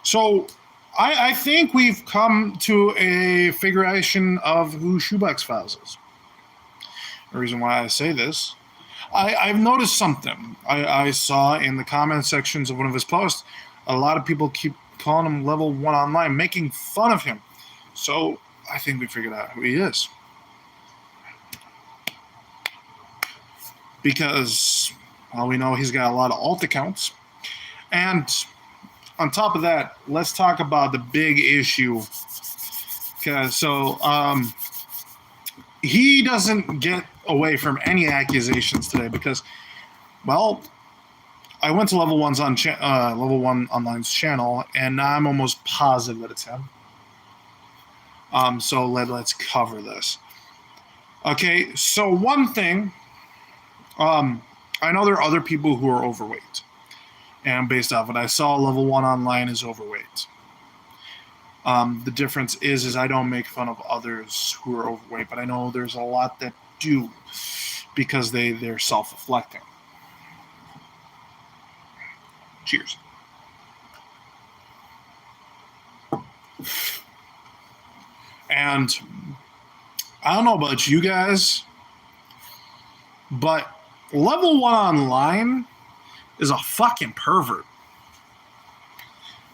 So I think we've come to a figuration of who Shoebox Files is. The reason why I say this, I've noticed something. I saw in the comment sections of one of his posts, a lot of people keep calling him level 1 online, making fun of him. So I think we figured out who he is. Because, well, we know he's got a lot of alt accounts. And on top of that, let's talk about the big issue. He doesn't get away from any accusations today because, well, I went to Level 1 Online's channel, and I'm almost positive that it's him. So let's cover this. Okay, so one thing, I know there are other people who are overweight. And based off what I saw, Level 1 Online is overweight. The difference is I don't make fun of others who are overweight, but I know there's a lot that do because they're self-reflecting. Cheers. And I don't know about you guys, but Level 1 Online is a fucking pervert.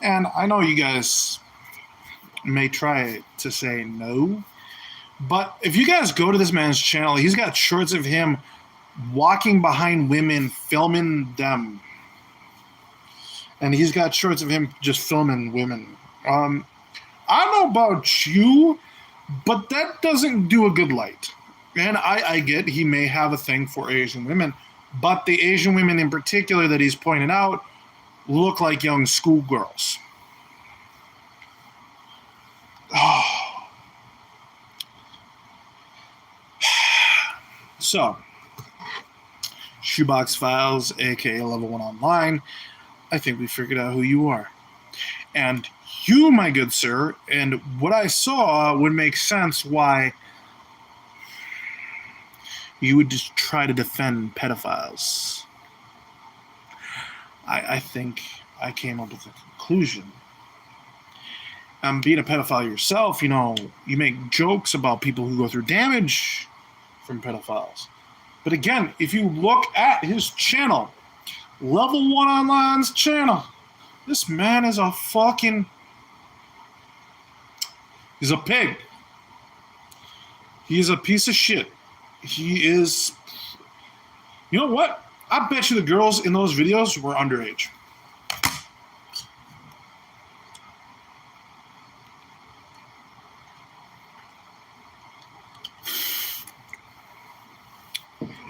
And I know you guys may try to say no, but if you guys go to this man's channel, he's got shorts of him walking behind women, filming them. And he's got shorts of him just filming women. I don't know about you, but that doesn't do a good light. And I get he may have a thing for Asian women, but the Asian women in particular that he's pointed out look like young schoolgirls. Oh. So, Shoebox Files, aka Level 1 Online, I think we figured out who you are. And you, my good sir, and what I saw would make sense why you would just try to defend pedophiles. I think I came up with a conclusion. Being a pedophile yourself, you know, you make jokes about people who go through damage from pedophiles. But again, if you look at his channel, Level 1 Online's channel, this man is a fucking... He's a pig. He's a piece of shit. He is... You know what? I bet you the girls in those videos were underage.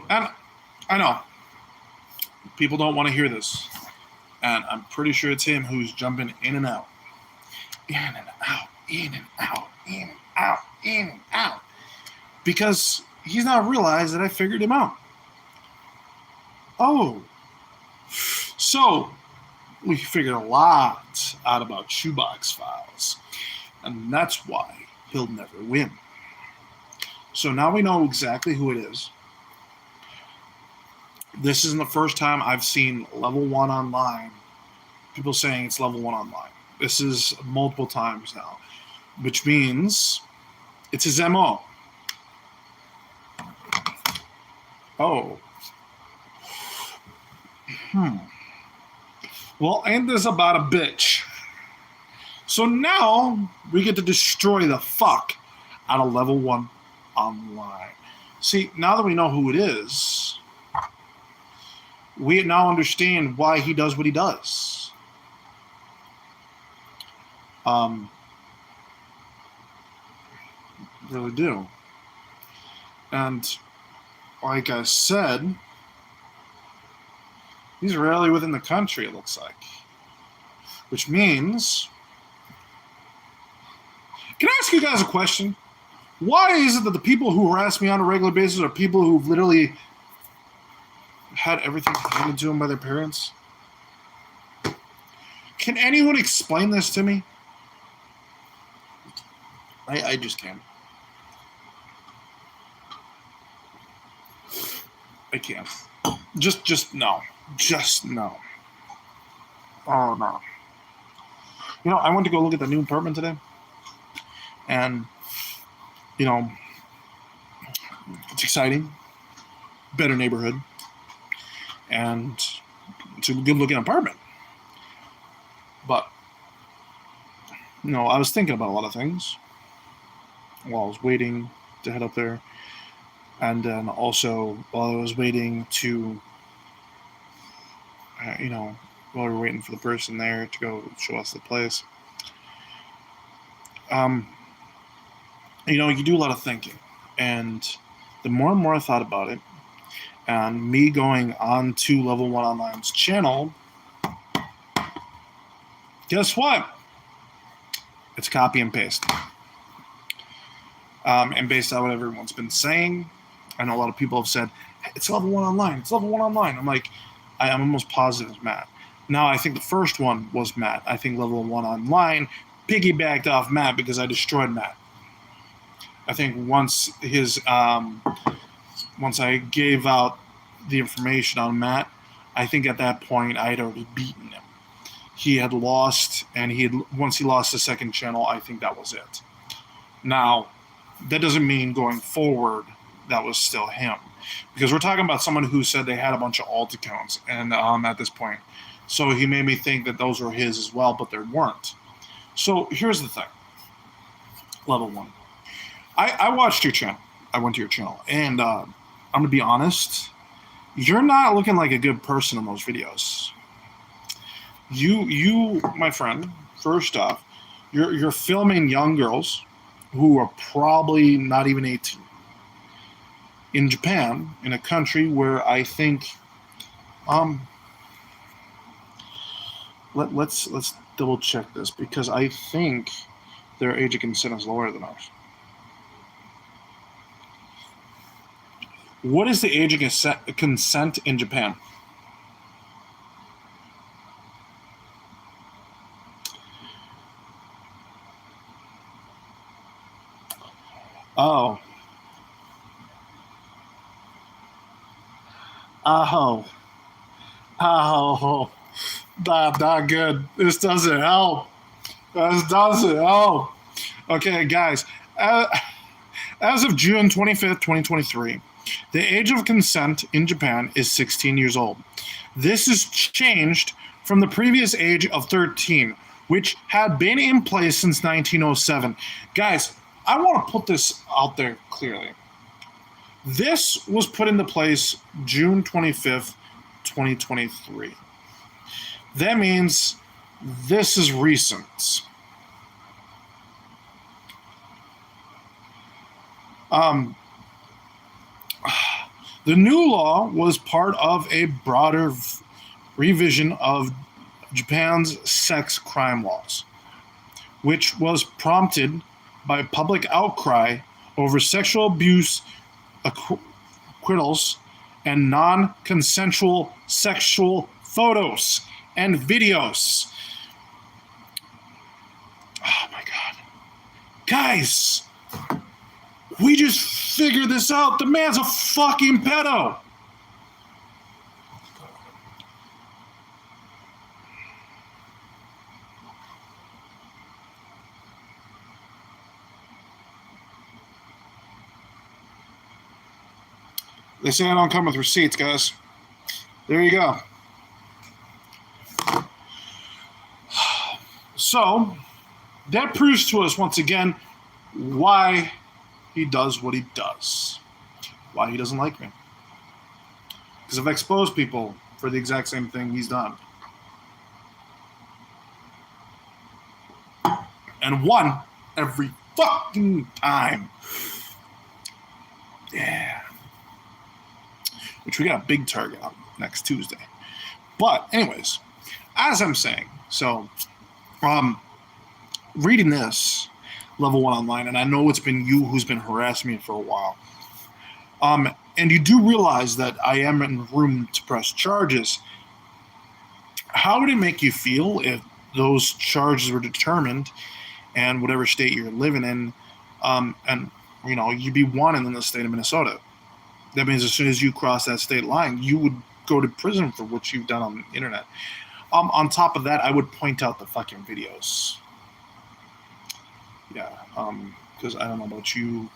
And I know people don't want to hear this. And I'm pretty sure it's him who's jumping in and out. In and out, in and out, in and out, in and out. Because he's not realized that I figured him out. Oh. So, we figured a lot out about Shoebox Files. And that's why he'll never win. So now we know exactly who it is. This isn't the first time I've seen Level 1 Online, people saying it's Level 1 Online. This is multiple times now, which means it's his MO. Oh. Well, ain't this about a bitch? So now we get to destroy the fuck out of Level 1 Online. See, now that we know who it is, we now understand why he does what he does. Really do. And like I said, he's rarely within the country, it looks like. Which means... Can I ask you guys a question? Why is it that the people who harass me on a regular basis are people who've literally had everything handed to them by their parents? Can anyone explain this to me? I just can't. I can't. Just no. Just no. Oh, no. I went to go look at the new apartment today, and it's exciting, better neighborhood, and it's a good looking apartment. But I was thinking about a lot of things while I was waiting to head up there, and then also while I was waiting to, while we were waiting for the person there to go show us the place. You do a lot of thinking, and the more and more I thought about it, and me going on to Level 1 Online's channel, guess what? It's copy and paste. And based on what everyone's been saying, I know a lot of people have said, hey, it's Level 1 Online, it's Level 1 Online. I'm like, I'm almost positive it's Matt. Now, I think the first one was Matt. I think Level 1 Online piggybacked off Matt because I destroyed Matt. I think once I gave out the information on Matt, I think at that point I had already beaten him. He had lost, and once he lost the second channel, I think that was it. Now, that doesn't mean going forward that was still him, because we're talking about someone who said they had a bunch of alt accounts, and at this point, so he made me think that those were his as well, but they weren't. So here's the thing. Level 1. I watched your channel. I went to your channel, and I'm gonna be honest. You're not looking like a good person in those videos. You, my friend. First off, you're filming young girls who are probably not even 18 in Japan, in a country where I think, let's double check this, because I think their age of consent is lower than ours. What is the age of consent in Japan? Oh. Not good. This doesn't help. Okay, guys. As of June 25th, 2023, the age of consent in Japan is 16 years old. This is changed from the previous age of 13, which had been in place since 1907. Guys, I want to put this out there clearly. This was put into place June 25th, 2023. That means this is recent. The new law was part of a broader revision of Japan's sex crime laws, which was prompted by public outcry over sexual abuse acquittals and non-consensual sexual photos and videos. Oh my God. Guys, we just figured this out. The man's a fucking pedo. They say I don't come with receipts, guys. There you go. So, that proves to us once again why he does what he does. Why he doesn't like me. Because I've exposed people for the exact same thing he's done. And won every fucking time. Yeah. Which we got a big target on next Tuesday. But anyways, as I'm saying, so reading this Level 1 Online, and I know it's been you who's been harassing me for a while. And you do realize that I am in room to press charges. How would it make you feel if those charges were determined and whatever state you're living in, and you'd be wanted in the state of Minnesota? That means as soon as you cross that state line, you would go to prison for what you've done on the internet. On top of that, I would point out the fucking videos. Yeah, because I don't know about you,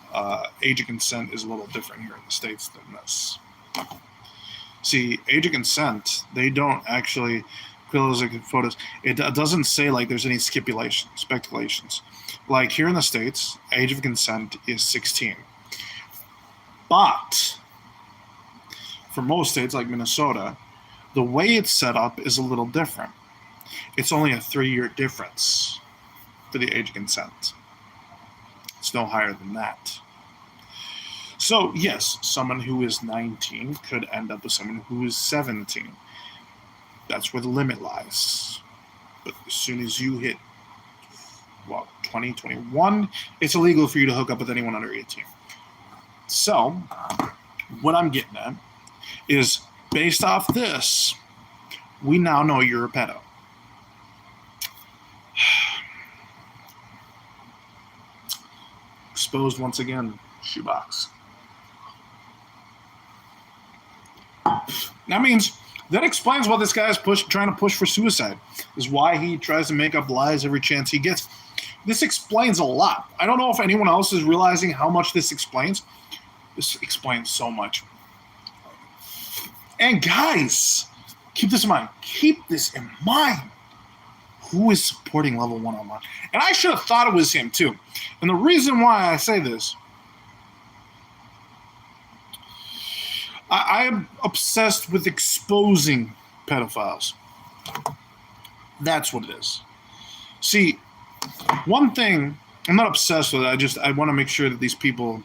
age of consent is a little different here in the States than this. See, age of consent, they don't actually those photos. It doesn't say like there's any speculations. Like here in the States, age of consent is 16. But for most states like Minnesota, the way it's set up is a little different. It's only a 3-year difference for the age of consent. It's no higher than that. So, yes, someone who is 19 could end up with someone who is 17. That's where the limit lies. But as soon as you hit, 20, 21, it's illegal for you to hook up with anyone under 18. So, what I'm getting at is, based off this, we now know you're a pedo. Exposed once again, Shoebox. That explains why this guy is trying to push for suicide. Is why he tries to make up lies every chance he gets. This explains a lot. I don't know if anyone else is realizing how much this explains. This explains so much. And guys, keep this in mind. Keep this in mind. Who is supporting level 1 online? And I should have thought it was him too. And the reason why I say this, I am obsessed with exposing pedophiles. That's what it is. See, one thing, I'm not obsessed with it. I want to make sure that these people,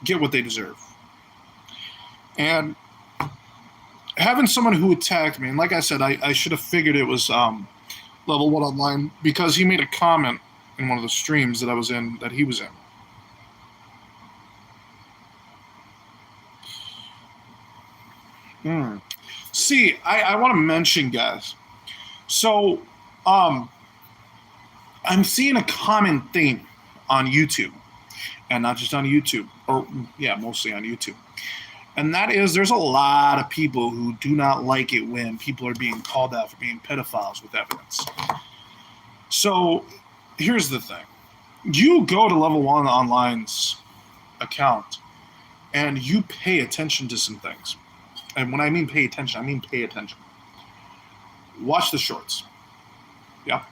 get what they deserve. And having someone who attacked me, and like I said, I should have figured it was level 1 online because he made a comment in one of the streams that I was in, that he was in. See, I want to mention, guys. So, I'm seeing a common theme on YouTube, and not just on YouTube, mostly on YouTube. And that is, there's a lot of people who do not like it when people are being called out for being pedophiles with evidence. So, here's the thing. You go to Level 1 Online's account, and you pay attention to some things. And when I mean pay attention, I mean pay attention. Watch the shorts. Yeah,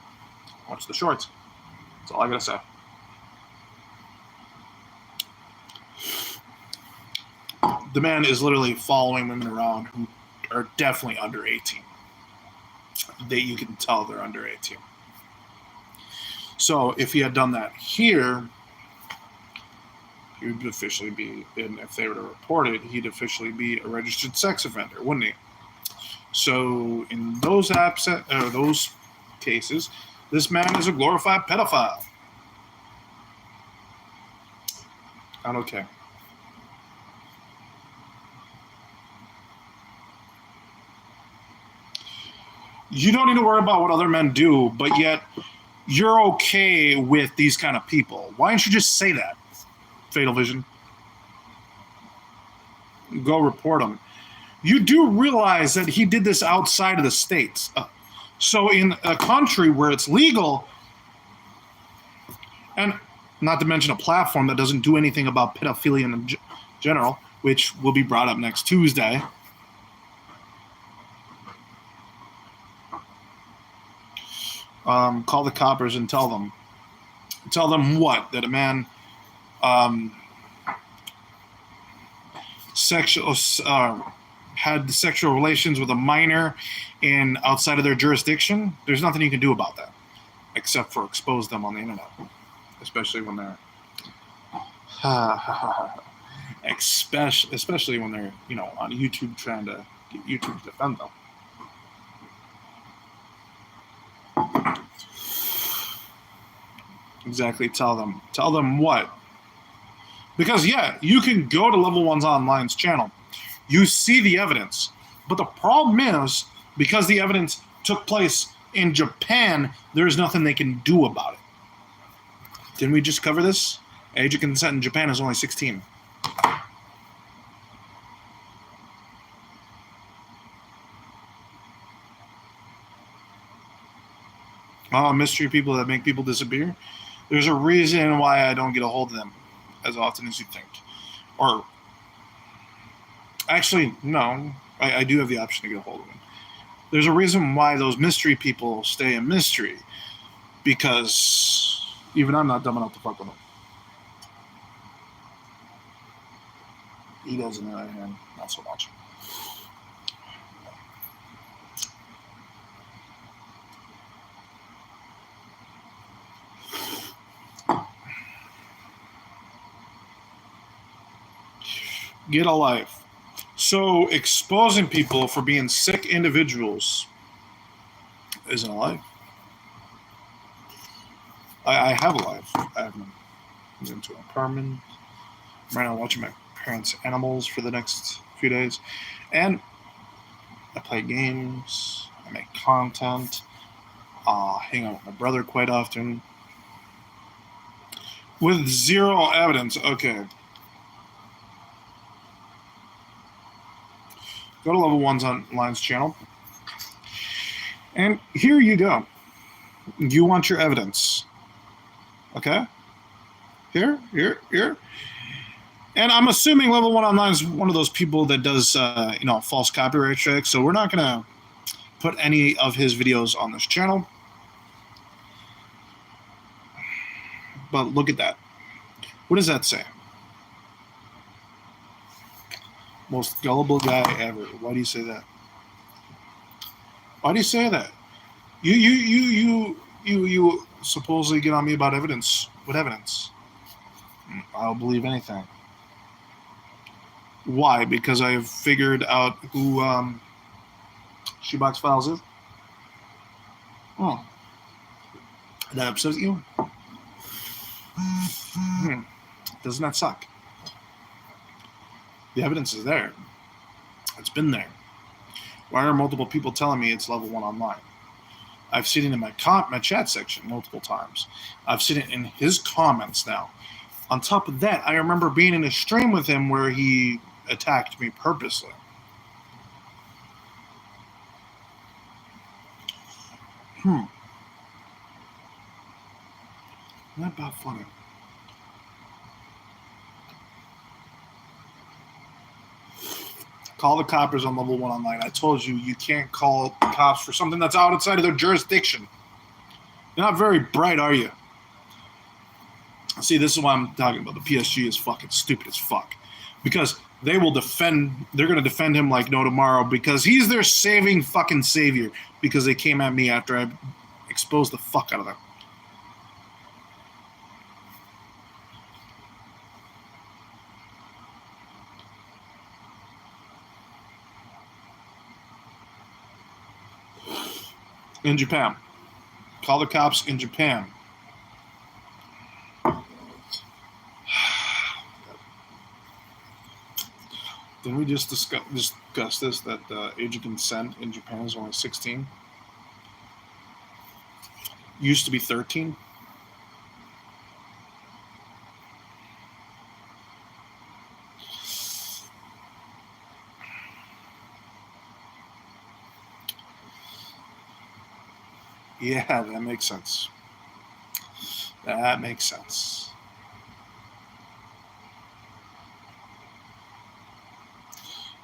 watch the shorts. That's all I gotta say. The man is literally following women around who are definitely under 18. You can tell they're under 18. So if he had done that here, he would officially be, and if they were to report it, he'd officially be a registered sex offender, wouldn't he? So in those cases, this man is a glorified pedophile. Not okay. You don't need to worry about what other men do, but yet you're okay with these kind of people. Why don't you just say that? Fatal Vision. Go report him. You do realize that he did this outside of the States. So in a country where it's legal, and not to mention a platform that doesn't do anything about pedophilia in general, which will be brought up next Tuesday. Call the coppers and tell them what? That a man had sexual relations with a minor outside of their jurisdiction. There's nothing you can do about that except for expose them on the internet, especially when they're especially when they're on YouTube trying to get YouTube to defend them. Exactly. Tell them what? Because you can go to Level 1's Online's channel. You see the evidence. But the problem is, because the evidence took place in Japan, there's nothing they can do about it. Didn't we just cover this? Age of consent in Japan is only 16. Mystery people that make people disappear. There's a reason why I don't get a hold of them as often as you think. Or, actually, no. I do have the option to get a hold of them. There's a reason why those mystery people stay a mystery. Because even I'm not dumb enough to fuck with them. He doesn't, and not so much. Get a life. So exposing people for being sick individuals isn't a life. I have a life. I have moved into an apartment. I'm right now watching my parents' animals for the next few days. And I play games. I make content. Hang out with my brother quite often. With zero evidence. Okay. Go to Level 1's Online's channel. And here you go. You want your evidence. Okay? Here. And I'm assuming Level 1 Online is one of those people that does, false copyright strikes. So we're not going to put any of his videos on this channel. But look at that. What does that say? Most gullible guy ever. Why do you say that? Why do you say that? You supposedly get on me about evidence. What evidence? I'll believe anything. Why? Because I've figured out who Shoebox Files is? Oh. That upsets you? Doesn't that suck? The evidence is there. It's been there. Why are multiple people telling me it's Level 1 Online? I've seen it in my chat section multiple times. I've seen it in his comments now. On top of that, I remember being in a stream with him where he attacked me purposely. Not about funny. Call the coppers on Level 1 Online. I told you, you can't call the cops for something that's outside of their jurisdiction. You're not very bright, are you? See, this is why I'm talking about. The PSG is fucking stupid as fuck. Because they're going to defend him like no tomorrow because he's their saving fucking savior because they came at me after I exposed the fuck out of them. In Japan. Call the cops in Japan. Didn't we just discuss this, that the age of consent in Japan is only 16? Used to be 13. Yeah, that makes sense. That makes sense.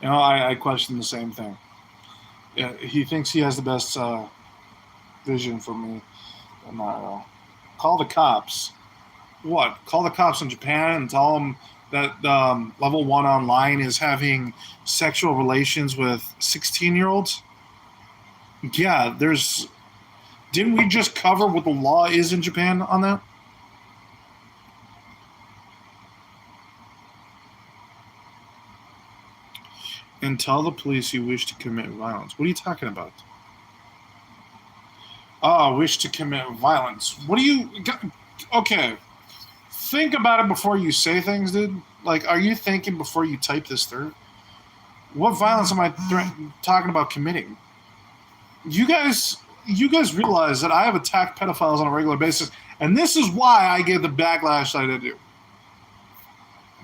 You know, I question the same thing. Yeah, he thinks he has the best vision for me. I'm not. Call the cops. What? Call the cops in Japan and tell them that Level 1 Online is having sexual relations with 16-year-olds? Yeah, there's... Didn't we just cover what the law is in Japan on that? And tell the police you wish to commit violence. What are you talking about? Wish to commit violence. What do you... Okay. Think about it before you say things, dude. Like, are you thinking before you type this through? What violence am I talking about committing? You guys realize that I have attacked pedophiles on a regular basis, and this is why I get the backlash that I do.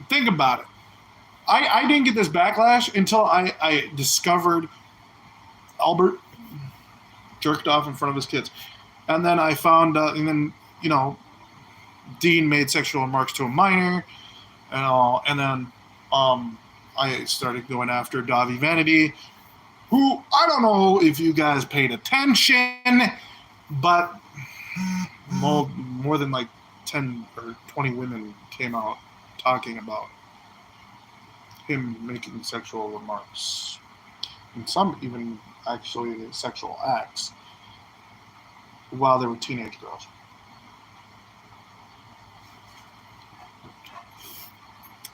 Think about it. I didn't get this backlash until I discovered Albert jerked off in front of his kids. And then I found, and then, you know, Dean made sexual remarks to a minor, and then I started going after Davi Vanity, who I don't know if you guys paid attention, but more than like 10 or 20 women came out talking about him making sexual remarks, and some even actually sexual acts while they were teenage girls.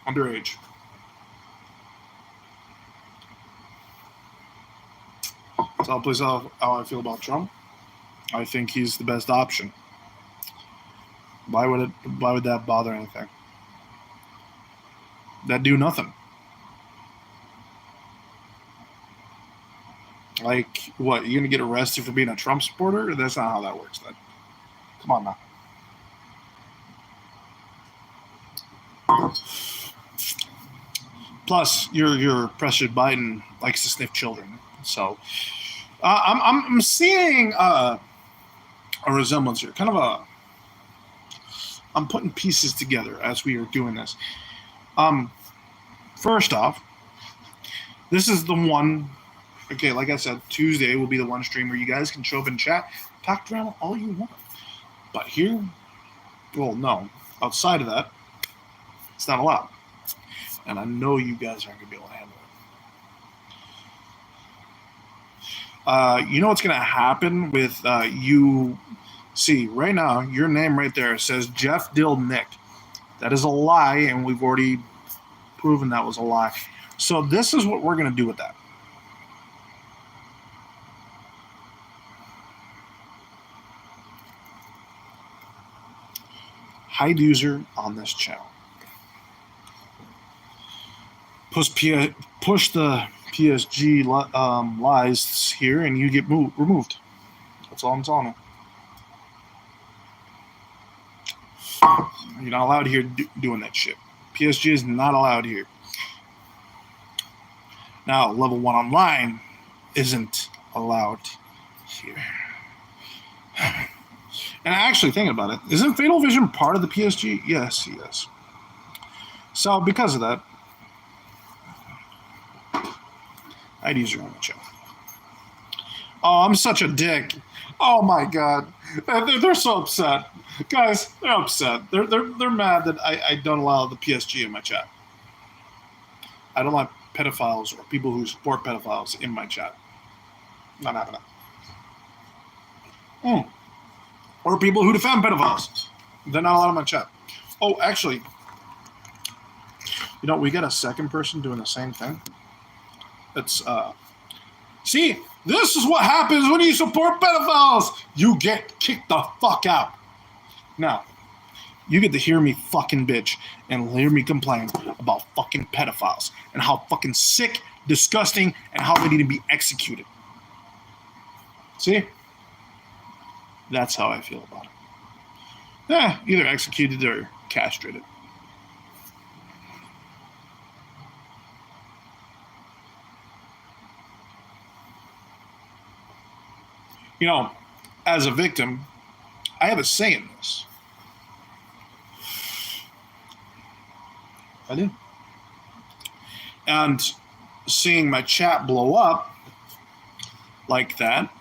Underage. So I'll place how I feel about Trump. I think he's the best option. Why would that bother anything? That do nothing. Like, what, you gonna get arrested for being a Trump supporter? That's not how that works then. Come on now. Plus, your President Biden likes to sniff children, so I'm seeing a resemblance here. Kind of I'm putting pieces together as we are doing this. First off, this is the one. Okay, like I said, Tuesday will be the one stream where you guys can show up and chat, talk drama all you want. But here, well, no, outside of that, it's not allowed. And I know you guys aren't going to be able to handle it. You know what's going to happen with you? See, right now, your name right there says Jeff Dill Nick. That is a lie, and we've already proven that was a lie. So this is what we're going to do with that. Hide user on this channel. Push the PSG lies here, and you get removed. That's all I'm telling you. You're not allowed here doing that shit. PSG is not allowed here. Now, level 1 online isn't allowed here. And actually, thinking about it, isn't Fatal Vision part of the PSG? Yes, he is. So, because of that, I'd use your own channel. Oh, I'm such a dick. Oh my god. They're so upset. Guys, they're upset. They're mad that I don't allow the PSG in my chat. I don't like pedophiles or people who support pedophiles in my chat. Not happening. Or people who defend pedophiles. They're not allowed in my chat. Oh, actually, you know, we got a second person doing the same thing. It's, see, this is what happens when you support pedophiles. You get kicked the fuck out. Now, you get to hear me fucking bitch and hear me complain about fucking pedophiles and how fucking sick, disgusting, and how they need to be executed. See? That's how I feel about it. Either executed or castrated. You know, as a victim, I have a say in this. I do. And seeing my chat blow up like that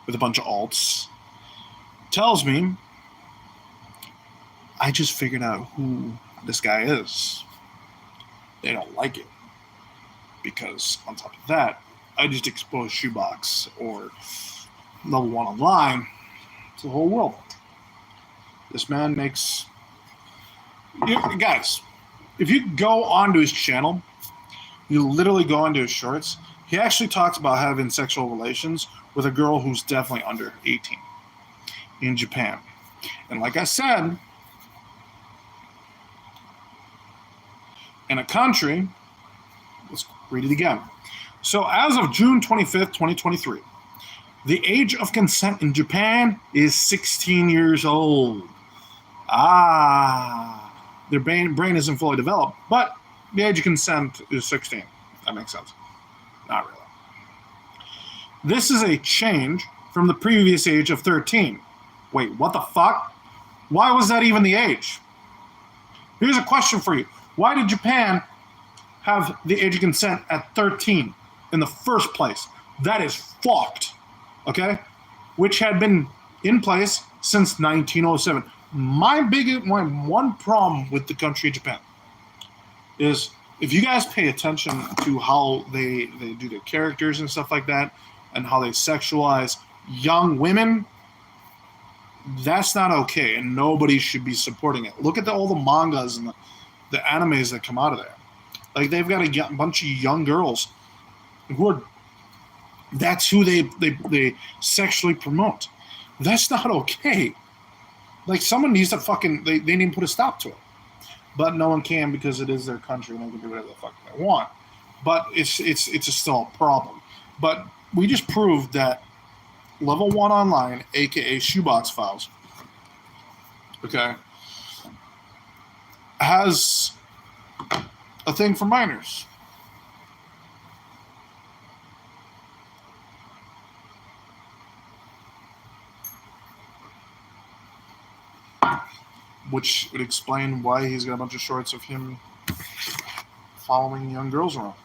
with a bunch of alts tells me I just figured out who this guy is. They don't like it. Because on top of that, I just exposed Shoebox or level 1 online to the whole world. This man makes... guys, if you go onto his channel, you literally go into his shorts, he actually talks about having sexual relations with a girl who's definitely under 18 in Japan. And like I said, in a country, let's read it again. So as of June 25th, 2023, the age of consent in Japan is 16 years old. Their brain isn't fully developed, but the age of consent is 16. That makes sense. Not really. This is a change from the previous age of 13. Wait, what the fuck? Why was that even the age? Here's a question for you. Why did Japan have the age of consent at 13 in the first place? That is fucked. Okay? Which had been in place since 1907. My one problem with the country of Japan is, if you guys pay attention to how they do their characters and stuff like that, and how they sexualize young women, that's not okay, and nobody should be supporting it. Look at all the mangas and the animes that come out of there. Like, they've got a bunch of young girls who are, that's who they sexually promote. That's not okay. Like, someone needs to they need to put a stop to it. But no one can, because it is their country and they can do whatever the fuck they want. But it's still a problem. But we just proved that Level 1 Online, aka Shoebox Files, okay, has a thing for minors. Which would explain why he's got a bunch of shorts of him following young girls around.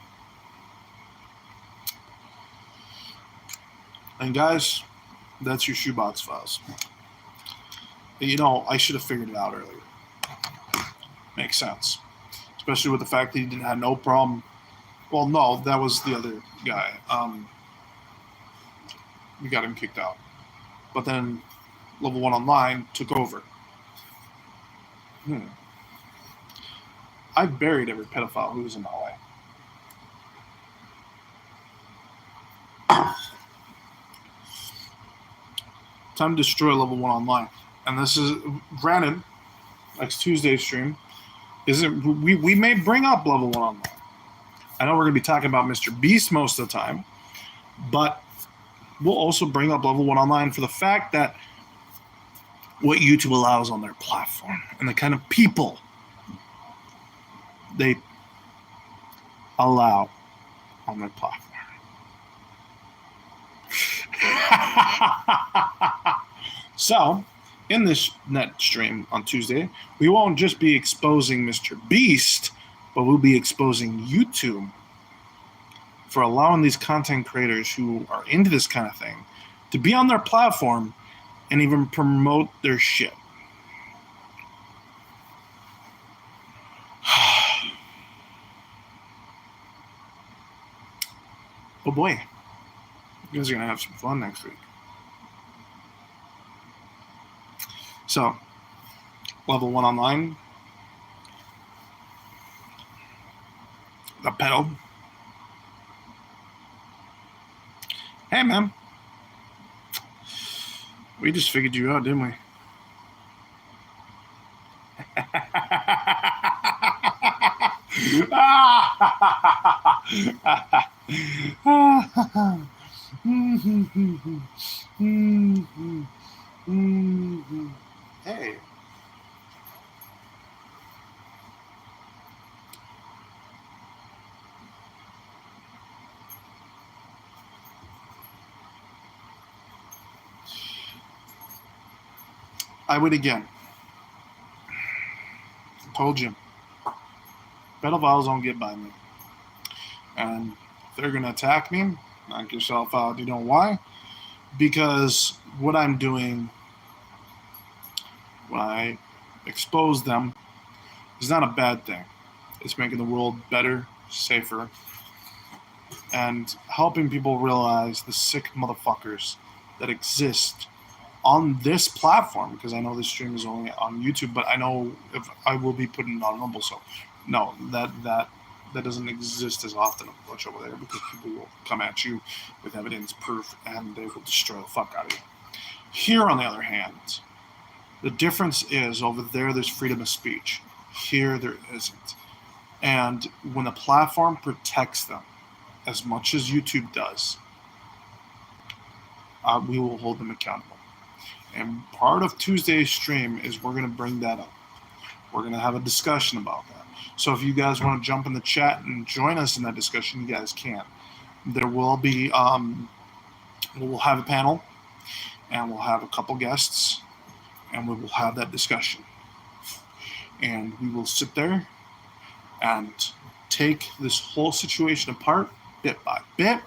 And guys, that's your Shoebox Files. You know, I should have figured it out earlier. Makes sense. Especially with the fact that he didn't have no problem. Well, no, that was the other guy. We got him kicked out. But then Level 1 Online took over. I've buried every pedophile who's in LA. Time to destroy Level 1 Online. And this is, granted, next Tuesday's stream, we may bring up Level 1 Online. I know we're going to be talking about Mr. Beast most of the time, but we'll also bring up Level 1 Online for the fact that what YouTube allows on their platform and the kind of people they allow on their platform. So, in this net stream on Tuesday, we won't just be exposing Mr. Beast, but we'll be exposing YouTube for allowing these content creators who are into this kind of thing to be on their platform and even promote their shit. Oh boy, you guys are going to have some fun next week. So, Level 1 Online, the pedal. Hey, man. We just figured you out, didn't we? Hey. I would again. I told you. Pedophiles don't get by me. And if they're going to attack me, knock yourself out. You know why? Because what I'm doing when I expose them is not a bad thing. It's making the world better, safer, and helping people realize the sick motherfuckers that exist on this platform, because I know this stream is only on YouTube, but I know if I will be putting it on Rumble, so no, that doesn't exist as often much over there, because people will come at you with evidence, proof, and they will destroy the fuck out of you. Here, on the other hand, the difference is over there's freedom of speech. Here, there isn't. And when the platform protects them as much as YouTube does, we will hold them accountable. And part of Tuesday's stream is we're going to bring that up. We're going to have a discussion about that. So if you guys want to jump in the chat and join us in that discussion, you guys can. There will be, we'll have a panel, and we'll have a couple guests, and we will have that discussion. And we will sit there and take this whole situation apart bit by bit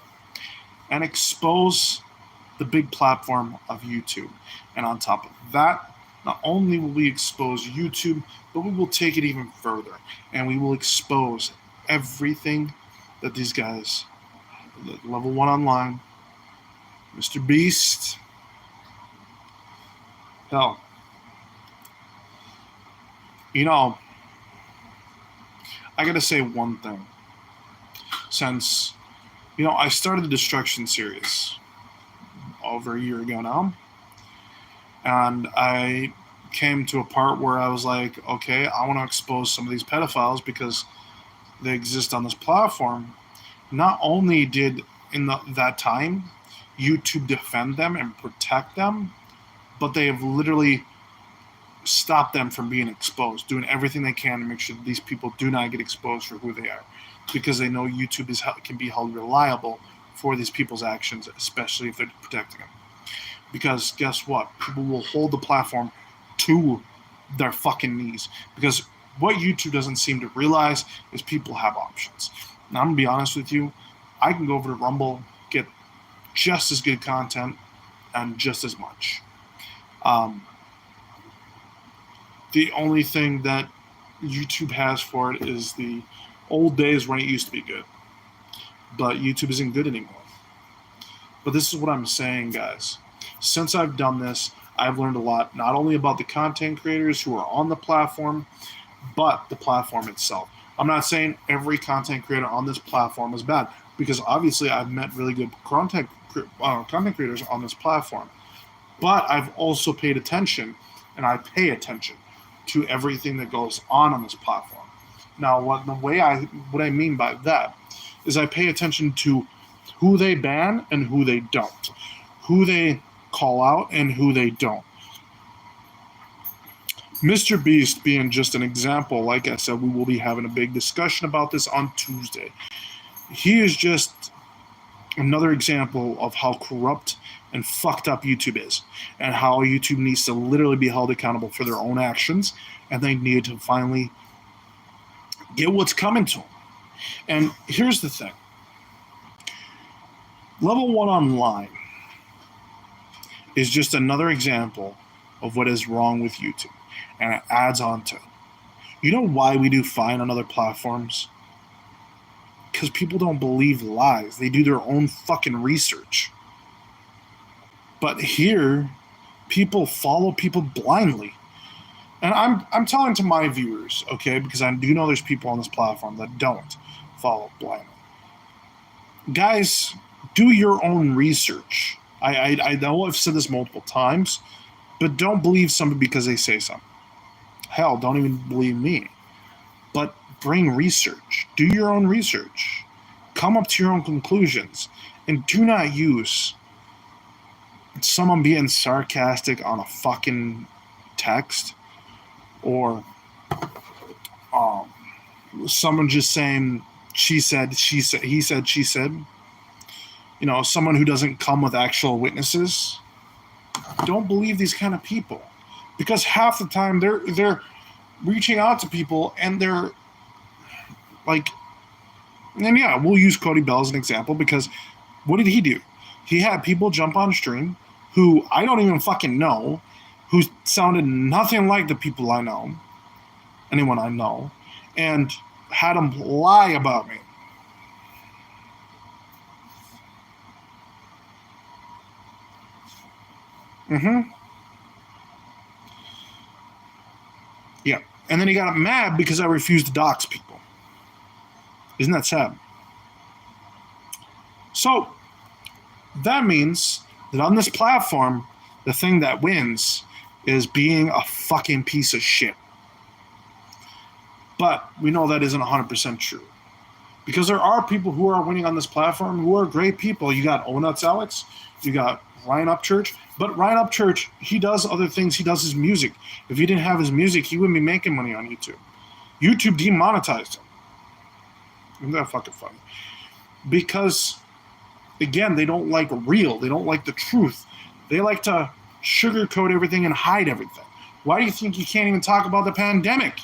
and expose the big platform of YouTube. And on top of that, not only will we expose YouTube, but we will take it even further, and we will expose everything that these guys, Level 1 Online, Mr. Beast, hell, you know, I gotta say one thing. Since, I started the Destruction series over a year ago now, and I came to a part where I was like, okay, I want to expose some of these pedophiles because they exist on this platform. Not only did that time YouTube defend them and protect them, but they have literally stopped them from being exposed, doing everything they can to make sure that these people do not get exposed for who they are, because they know YouTube can be held reliable for these people's actions, especially if they're protecting them. Because guess what? People will hold the platform to their fucking knees. Because what YouTube doesn't seem to realize is people have options. Now, I'm going to be honest with you. I can go over to Rumble, get just as good content, and just as much. The only thing that YouTube has for it is the old days when it used to be good. But YouTube isn't good anymore. But this is what I'm saying, guys. Since I've done this, I've learned a lot, not only about the content creators who are on the platform, but the platform itself. I'm not saying every content creator on this platform is bad, because obviously I've met really good content creators on this platform. But I've also paid attention, and I pay attention to everything that goes on this platform. Now, what I mean by that is I pay attention to who they ban and who they don't, who they call out and who they don't. Mr. Beast being just an example, like I said, we will be having a big discussion about this on Tuesday. He is just another example of how corrupt and fucked up YouTube is, and how YouTube needs to literally be held accountable for their own actions, and they need to finally get what's coming to them. And here's the thing. Level 1 Online is just another example of what is wrong with YouTube, and it adds on to it. You know why we do fine on other platforms? Because people don't believe lies. They do their own fucking research. But here, people follow people blindly. And I'm telling to my viewers, okay, because I do know there's people on this platform that don't follow blindly. Guys, do your own research. I know I've said this multiple times, but don't believe somebody because they say something. Hell, don't even believe me. But bring research. Do your own research. Come up to your own conclusions. And do not use someone being sarcastic on a fucking text, or someone just saying she said, he said, she said. Someone who doesn't come with actual witnesses. Don't believe these kind of people, because half the time they're reaching out to people and they're like, and yeah, we'll use Cody Bell as an example, because what did he do? He had people jump on stream who I don't even fucking know, who sounded nothing like the people I know, anyone I know, and had them lie about me. Yeah. And then he got mad because I refused to dox people. Isn't that sad? So, that means that on this platform, the thing that wins is being a fucking piece of shit. But we know that isn't 100% true. Because there are people who are winning on this platform who are great people. You got Onuts Alex, you got Ryan Upchurch. But Ryan Upchurch, he does other things. He does his music. If he didn't have his music, he wouldn't be making money on YouTube. YouTube demonetized him. Isn't that fucking funny? Because, again, they don't like real. They don't like the truth. They like to sugarcoat everything and hide everything. Why do you think you can't even talk about the pandemic?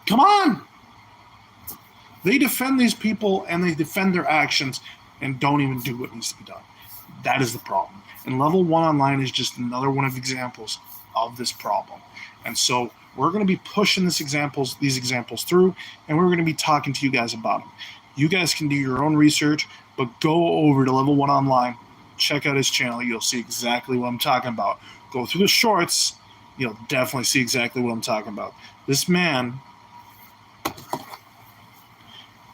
Come on! They defend these people and they defend their actions and don't even do what needs to be done. That is the problem. And level 1 online is just another one of the examples of this problem. And so we're going to be pushing these examples through, and we're going to be talking to you guys about them. You guys can do your own research, but go over to level 1 online, check out his channel. You'll see exactly what I'm talking about. Go through the shorts. You'll definitely see exactly what I'm talking about. This man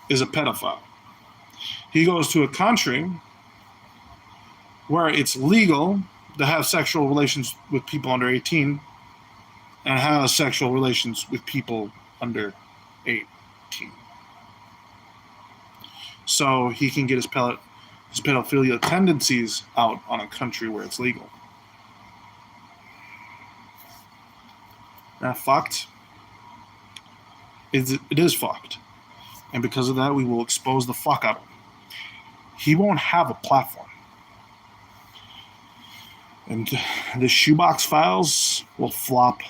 is a pedophile. He goes to a country where it's legal to have sexual relations with people under 18 and have sexual relations with people under 18. So he can get his pedophilia tendencies out on a country where it's legal. That fucked? It is fucked. And because of that, we will expose the fuck out of him. He won't have a platform. And the Shoebox files will flop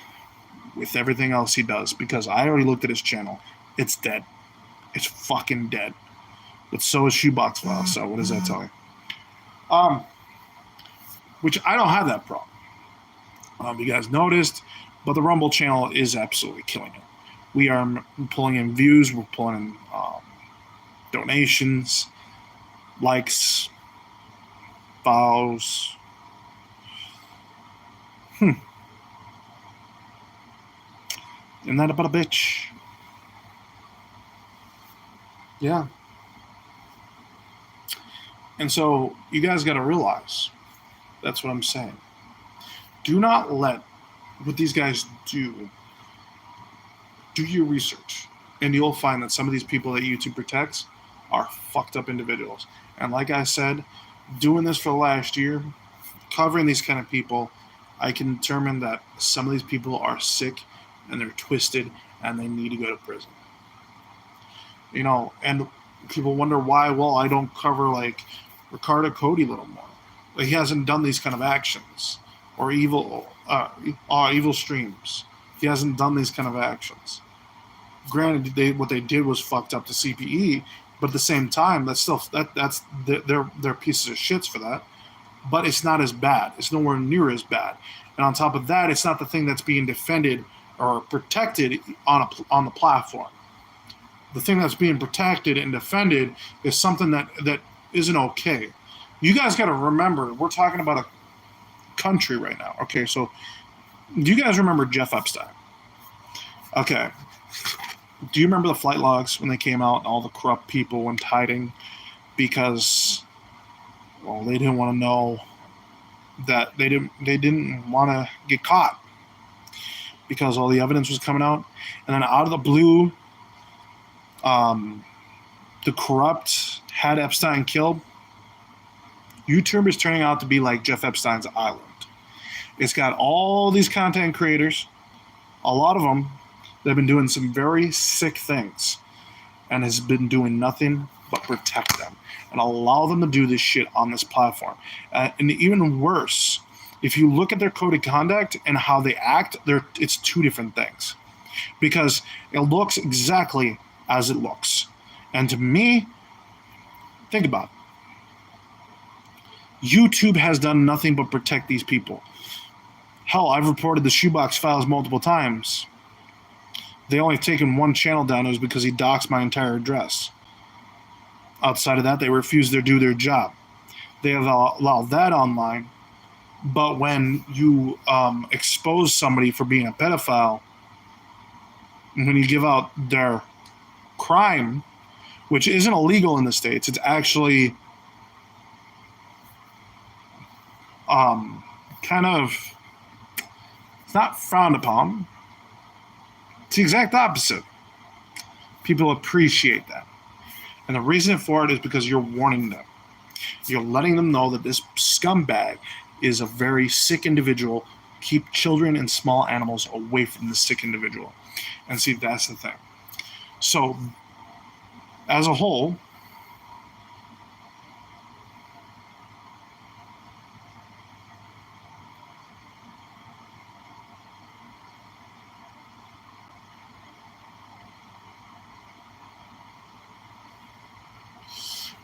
with everything else he does, because I already looked at his channel. It's dead. It's fucking dead. But so is Shoebox files, so what does that tell you? Which I don't have that problem. You guys noticed, but the Rumble channel is absolutely killing it. We are pulling in views, we're pulling in donations, likes, follows. Isn't that about a bitch? Yeah. And so you guys got to realize, that's what I'm saying. Do not let what these guys do your research, and you'll find that some of these people that YouTube protects are fucked up individuals. And like I said, doing this for the last year, covering these kind of people, I can determine that some of these people are sick and they're twisted and they need to go to prison. You know, and people wonder why, well, I don't cover like Ricardo Cody a little more. Like, he hasn't done these kind of actions or evil streams. He hasn't done these kind of actions. Granted, what they did was fucked up to CPE, but at the same time, that's they're pieces of shits for that. But it's not as bad. It's nowhere near as bad. And on top of that, it's not the thing that's being defended or protected on the platform. The thing that's being protected and defended is something that isn't okay. You guys got to remember, we're talking about a country right now. Okay, so do you guys remember Jeff Epstein? Okay. Do you remember the flight logs when they came out and all the corrupt people went hiding because, well, they didn't want to know that they didn't want to get caught because all the evidence was coming out. And then out of the blue, the corrupt had Epstein killed. YouTube is turning out to be like Jeff Epstein's island. It's got all these content creators, a lot of them that have been doing some very sick things and has been doing nothing but protect them and allow them to do this shit on this platform. And even worse, if you look at their code of conduct and how they act, it's two different things, because it looks exactly as it looks. And to me, think about it. YouTube has done nothing but protect these people. Hell, I've reported the Shoebox files multiple times. They only taken one channel down. It was because he doxed my entire address. Outside of that, they refused to do their job. They have allowed that online. But when you expose somebody for being a pedophile, and when you give out their crime, which isn't illegal in the States, it's actually kind of, it's not frowned upon. It's the exact opposite. People appreciate that. And the reason for it is because you're warning them. You're letting them know that this scumbag is a very sick individual. Keep children and small animals away from the sick individual. And see, that's the thing. So, as a whole,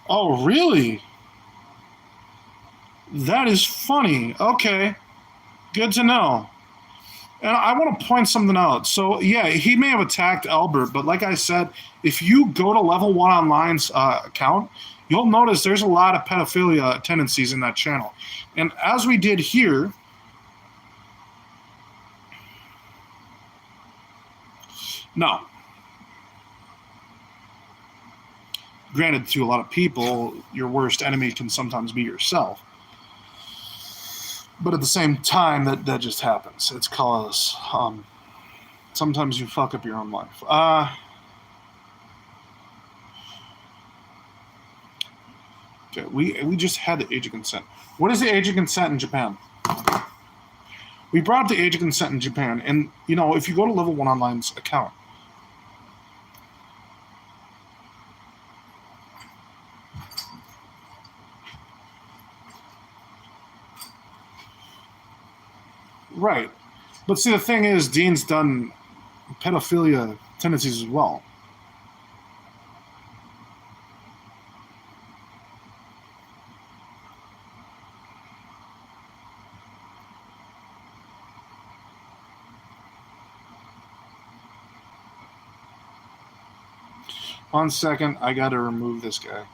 Oh, really? That is funny. Okay. Good to know. And I want to point something out. So, yeah, he may have attacked Albert, but like I said, if you go to Level 1 Online's account, you'll notice there's a lot of pedophilia tendencies in that channel. And as we did here, no. Granted, to a lot of people, your worst enemy can sometimes be yourself. But at the same time, that just happens. It's cause sometimes you fuck up your own life. Okay, we just had the age of consent. What is the age of consent in Japan? We brought up the age of consent in Japan, and if you go to Level 1 Online's account, right. But see, the thing is, Dean's done pedophilia tendencies as well. One second, I gotta remove this guy.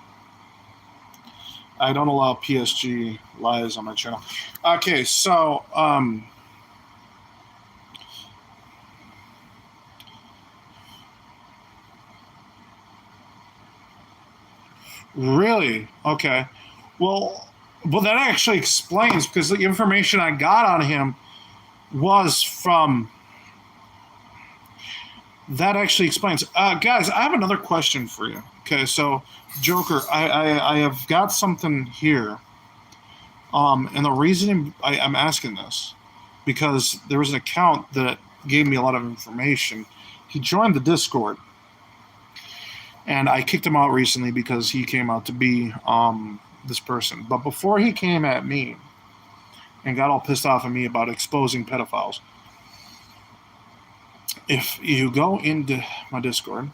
I don't allow PSG lives on my channel. Okay, so really? Okay. Well, that actually explains, because the information I got on him was from. That actually explains. Guys, I have another question for you. Okay, so Joker, I have got something here. And the reason I'm asking this, because there was an account that gave me a lot of information. He joined the Discord, and I kicked him out recently because he came out to be this person. But before he came at me and got all pissed off at me about exposing pedophiles, if you go into my Discord,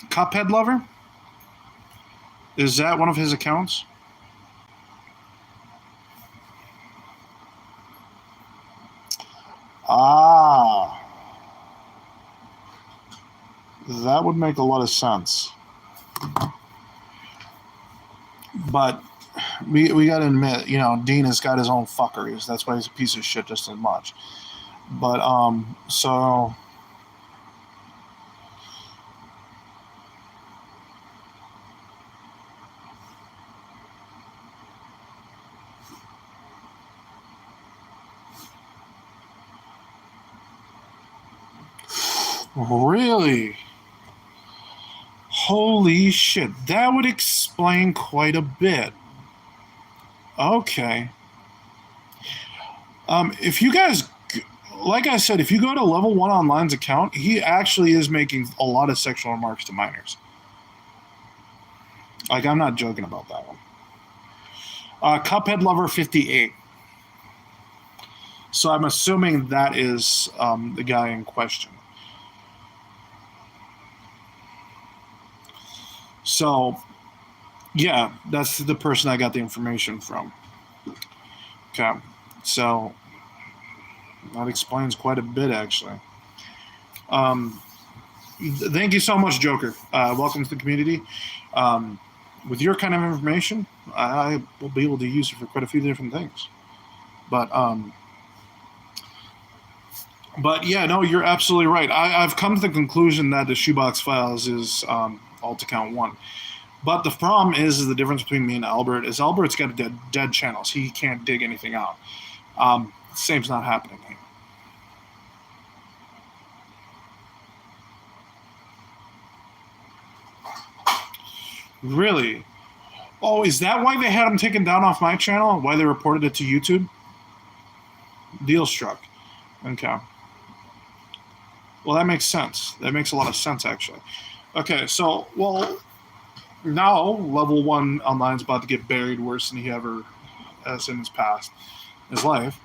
Cuphead Lover, is that one of his accounts? Ah, that would make a lot of sense. But we got to admit, Dean has got his own fuckeries. That's why he's a piece of shit just as much. But so really, holy shit, that would explain quite a bit. Okay. If you guys, like I said, if you go to Level 1 Online's account, he actually is making a lot of sexual remarks to minors. Like, I'm not joking about that one. Cuphead Lover 58. So I'm assuming that is the guy in question. So, yeah, that's the person I got the information from. Okay, so that explains quite a bit, actually. Thank you so much, Joker. Welcome to the community. With your kind of information, I will be able to use it for quite a few different things. But yeah, no, you're absolutely right. I've come to the conclusion that the Shoebox Files is alt account 1. But the problem is the difference between me and Albert is Albert's got dead channels. He can't dig anything out. Same's not happening here. Really? Oh, is that why they had him taken down off my channel? Why they reported it to YouTube? Deal struck. Okay. Well, that makes sense. That makes a lot of sense, actually. Okay, so, now Level 1 Online's about to get buried worse than he ever has in his past, his life,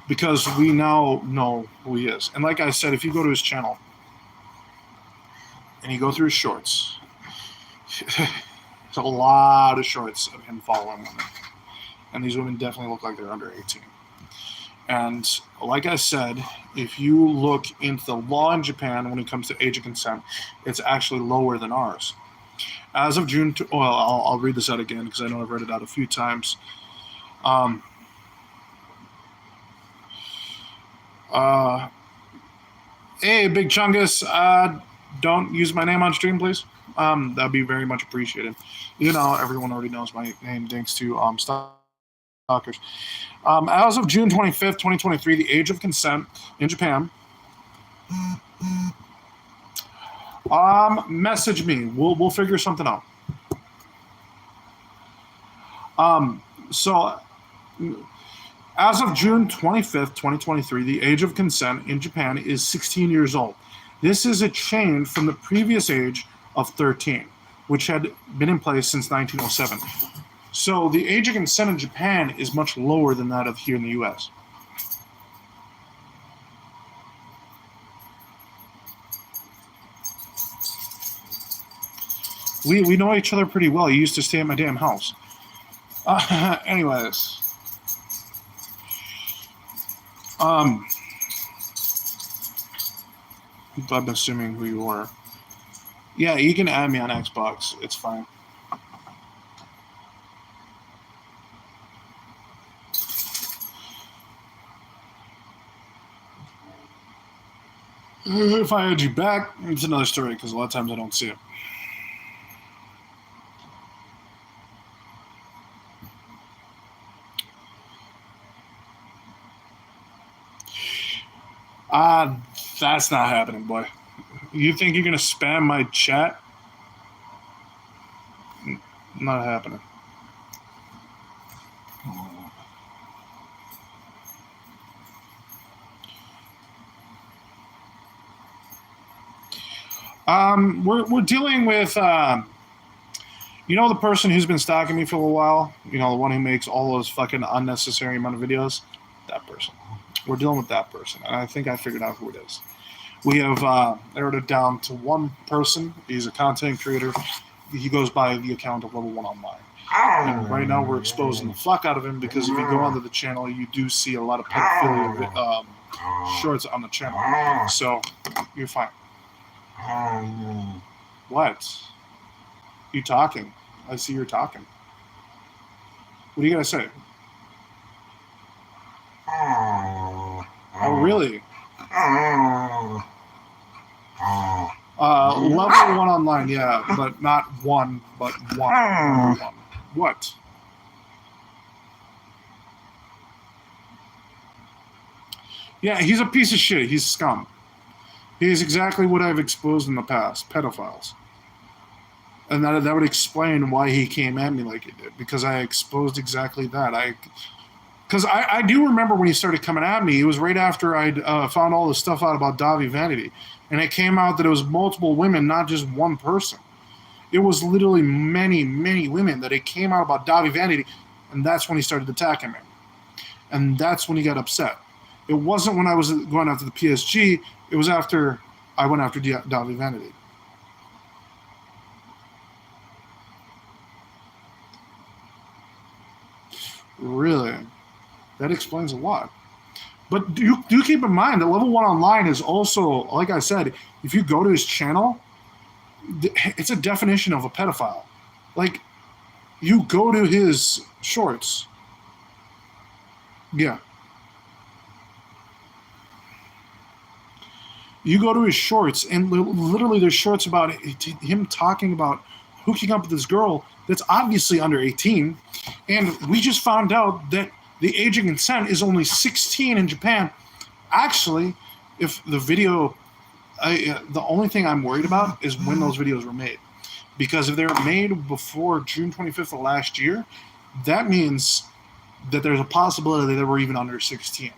because we now know who he is. And like I said, if you go to his channel, and you go through his shorts. There's a lot of shorts of him following women. And these women definitely look like they're under 18. And like I said, if you look into the law in Japan when it comes to age of consent, it's actually lower than ours. As of June, I'll read this out again because I know I've read it out a few times. Hey, Big Chungus, don't use my name on stream, please. That'd be very much appreciated. You know, everyone already knows my name thanks to stalkers. As of June 25th, 2023, the age of consent in Japan. Message me. We'll figure something out. So as of June 25th, 2023, the age of consent in Japan is 16 years old. This is a change from the previous age of 13, which had been in place since 1907. So the age of consent in Japan is much lower than that of here in the U.S. We know each other pretty well. You used to stay at my damn house. Anyways. I'm assuming who you are. Yeah, you can add me on Xbox. It's fine. If I add you back, it's another story because a lot of times I don't see it. That's not happening, boy. You think you're going to spam my chat? Not happening. We're dealing with, the person who's been stalking me for a little while? You know, the one who makes all those fucking unnecessary amount of videos? That person. We're dealing with that person, and I think I figured out who it is. We have narrowed it down to one person. He's a content creator. He goes by the account of Level 1 Online. And right now we're exposing the fuck out of him because if you go onto the channel, you do see a lot of pedophilia shorts on the channel. So, you're fine. What? You talking? I see you're talking. What do you gotta say? Oh, really? Level 1 Online, yeah, but not one, but one. What? Yeah, he's a piece of shit. He's scum. He's exactly what I've exposed in the past, pedophiles. And that would explain why he came at me like he did, because I exposed exactly that. Because I do remember when he started coming at me, it was right after I'd found all the stuff out about Davi Vanity. And it came out that it was multiple women, not just one person. It was literally many, many women that it came out about Davi Vanity. And that's when he started attacking me. And that's when he got upset. It wasn't when I was going after the PSG. It was after I went after Davi Vanity. Really? That explains a lot. But do keep in mind that Level 1 Online is also, like I said, if you go to his channel, it's a definition of a pedophile. Like, you go to his shorts. Yeah. You go to his shorts, and literally there's shorts about him talking about hooking up with this girl that's obviously under 18. And we just found out that the age of consent is only 16 in Japan. Actually, if the video, the only thing I'm worried about is when those videos were made. Because if they were made before June 25th of last year, that means that there's a possibility that they were even under 16.